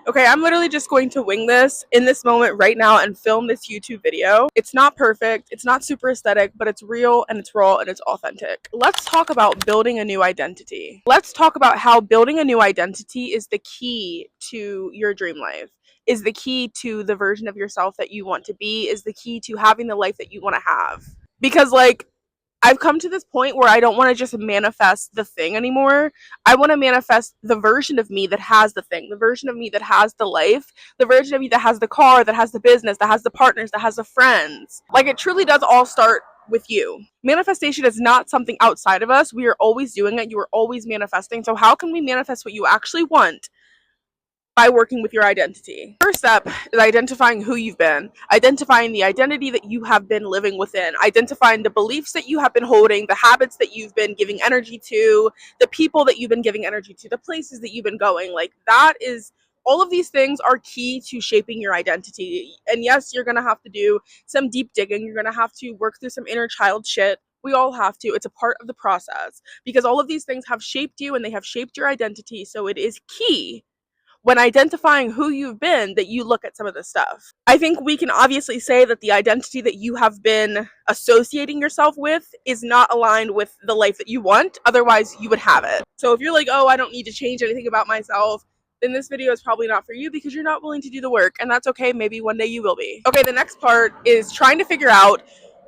Okay, I'm literally just going to wing this in this moment right now and film this YouTube video. It's not perfect, it's not super aesthetic, but it's real and it's raw and it's authentic. Let's talk about building a new identity. Let's talk about how building a new identity is the key to your dream life, is the key to the version of yourself that you want to be, is the key to having the life that you want to have. Because, like, I've come to this point where I don't want to just manifest the thing anymore. I want to manifest the version of me that has the thing, the version of me that has the life, the version of me that has the car, that has the business, that has the partners, that has the friends. Like, it truly does all start with you. Manifestation is not something outside of us. We are always doing it. You are always manifesting. So how can we manifest what you actually want? By working with your identity. First step is identifying who you've been, identifying the identity that you have been living within, identifying the beliefs that you have been holding, the habits that you've been giving energy to, the people that you've been giving energy to, the places that you've been going. Like, that is, all of these things are key to shaping your identity. And yes, you're going to have to do some deep digging. You're going to have to work through some inner child shit. We all have to. It's a part of the process because all of these things have shaped you and they have shaped your identity. So it is key when identifying who you've been that you look at some of this stuff. I think we can obviously say that the identity that you have been associating yourself with is not aligned with the life that you want. Otherwise, you would have it. So if you're like, oh, I don't need to change anything about myself, then this video is probably not for you because you're not willing to do the work. And that's okay. Maybe one day you will be. Okay, the next part is trying to figure out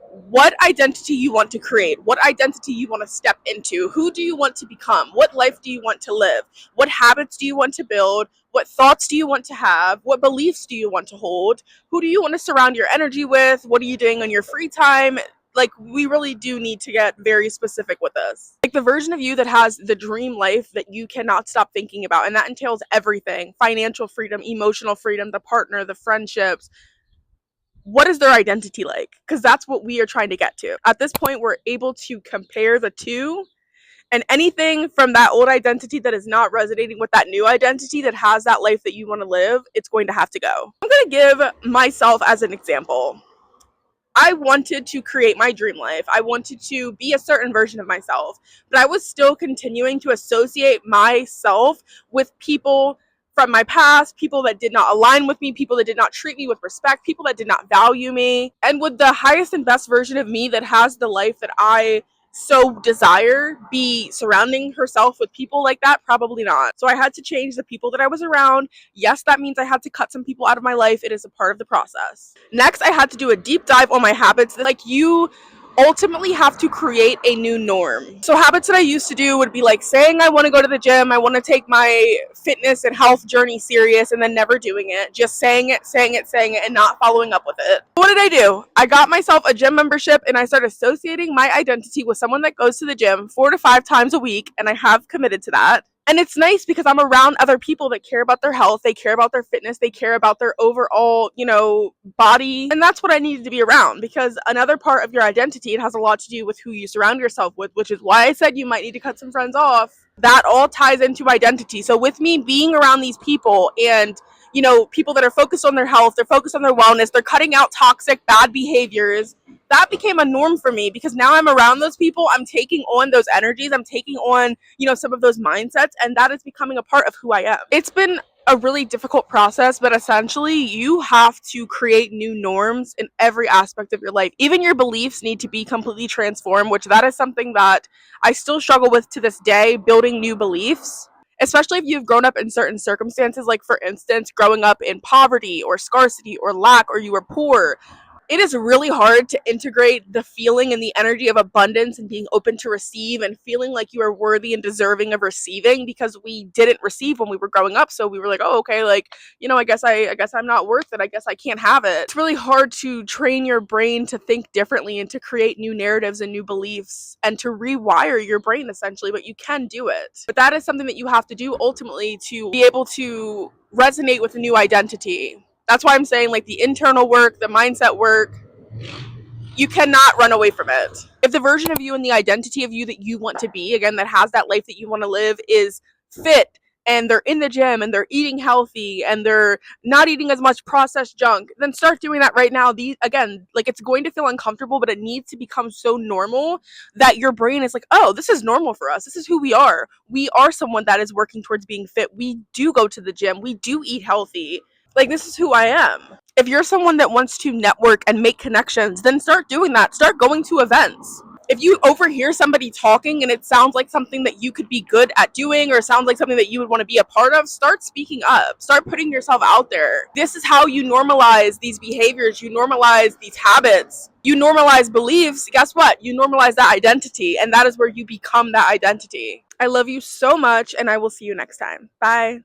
what identity you want to create, what identity you want to step into, who do you want to become, what life do you want to live, what habits do you want to build, what thoughts do you want to have, what beliefs do you want to hold, who do you want to surround your energy with, what are you doing on your free time. Like, we really do need to get very specific with this. Like, the version of you that has the dream life that you cannot stop thinking about, and that entails everything: financial freedom, emotional freedom, the partner, the friendships. What is their identity like? Because that's what we are trying to get to. At this point, we're able to compare the two, and anything from that old identity that is not resonating with that new identity that has that life that you want to live, it's going to have to go. I'm going to give myself as an example. I wanted to create my dream life. I wanted to be a certain version of myself, but I was still continuing to associate myself with people from my past, people that did not align with me, people that did not treat me with respect, people that did not value me. And would the highest and best version of me that has the life that I so desire be surrounding herself with people like that? Probably not. So I had to change the people that I was around. Yes, that means I had to cut some people out of my life. It is a part of the process. Next, I had to do a deep dive on my habits. Like, you ultimately have to create a new norm. So habits that I used to do would be like saying I want to go to the gym, I want to take my fitness and health journey serious, and then never doing it. Just saying it, and not following up with it. What did I do? I got myself a gym membership and I started associating my identity with someone that goes to the gym 4 to 5 times a week, and I have committed to that. And it's nice because I'm around other people that care about their health, they care about their fitness, they care about their overall, body. And that's what I needed to be around, because another part of your identity, it has a lot to do with who you surround yourself with, which is why I said you might need to cut some friends off. That all ties into identity. So with me being around these people and people that are focused on their health, they're focused on their wellness, they're cutting out toxic, bad behaviors, that became a norm for me because now I'm around those people. I'm taking on those energies. I'm taking on, some of those mindsets, and that is becoming a part of who I am. It's been a really difficult process, but essentially you have to create new norms in every aspect of your life. Even your beliefs need to be completely transformed, which that is something that I still struggle with to this day, building new beliefs. Especially if you've grown up in certain circumstances, like for instance, growing up in poverty or scarcity or lack, or you were poor. It is really hard to integrate the feeling and the energy of abundance and being open to receive and feeling like you are worthy and deserving of receiving, because we didn't receive when we were growing up. So we were like, oh, okay, like, I guess I'm not worth it. I guess I can't have it. It's really hard to train your brain to think differently and to create new narratives and new beliefs and to rewire your brain essentially, but you can do it. But that is something that you have to do ultimately to be able to resonate with a new identity. That's why I'm saying, like, the internal work, the mindset work, you cannot run away from it. If the version of you and the identity of you that you want to be, again, that has that life that you want to live, is fit and they're in the gym and they're eating healthy and they're not eating as much processed junk, then start doing that right now. These, again, like, it's going to feel uncomfortable, but it needs to become so normal that your brain is like, oh, this is normal for us. This is who we are. We are someone that is working towards being fit. We do go to the gym. We do eat healthy. Like, this is who I am. If you're someone that wants to network and make connections, then start doing that. Start going to events. If you overhear somebody talking and it sounds like something that you could be good at doing, or sounds like something that you would want to be a part of, start speaking up. Start putting yourself out there. This is how you normalize these behaviors. You normalize these habits. You normalize beliefs. Guess what? You normalize that identity, and that is where you become that identity. I love you so much, and I will see you next time. Bye.